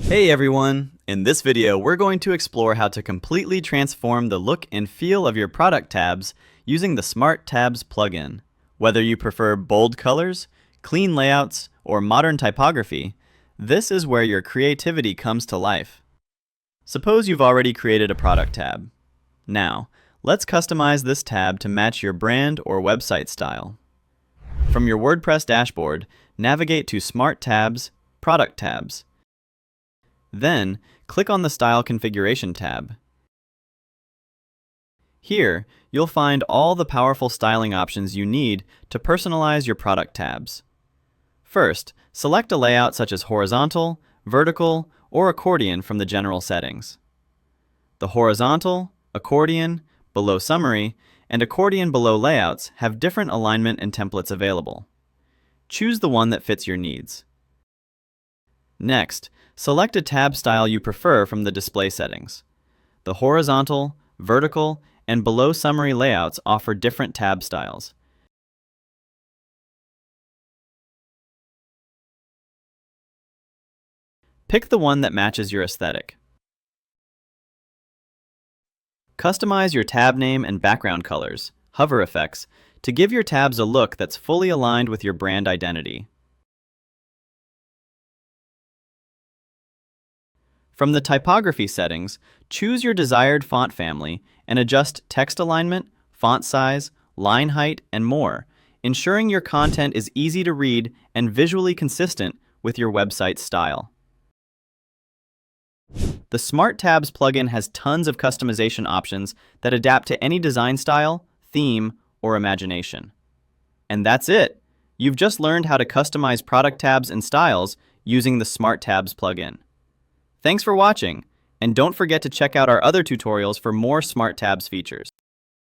Hey everyone! In this video, we're going to explore how to completely transform the look and feel of your product tabs using the Smart Tabs plugin. Whether you prefer bold colors, clean layouts, or modern typography, this is where your creativity comes to life. Suppose you've already created a product tab. Now, let's customize this tab to match your brand or website style. From your WordPress dashboard, navigate to Smart Tabs, Product Tabs. Then, click on the Style Configuration tab. Here, you'll find all the powerful styling options you need to personalize your product tabs. First, select a layout such as horizontal, vertical, or accordion from the general settings. The horizontal, accordion, below summary, and accordion below layouts have different alignment and templates available. Choose the one that fits your needs. Next, select a tab style you prefer from the display settings. The horizontal, vertical, and below summary layouts offer different tab styles. Pick the one that matches your aesthetic. Customize your tab name and background colors, hover effects, to give your tabs a look that's fully aligned with your brand identity. From the typography settings, choose your desired font family and adjust text alignment, font size, line height, and more, ensuring your content is easy to read and visually consistent with your website style. The Smart Tabs plugin has tons of customization options that adapt to any design style, theme, or imagination. And that's it! You've just learned how to customize product tabs and styles using the Smart Tabs plugin. Thanks for watching, and don't forget to check out our other tutorials for more Smart Tabs features.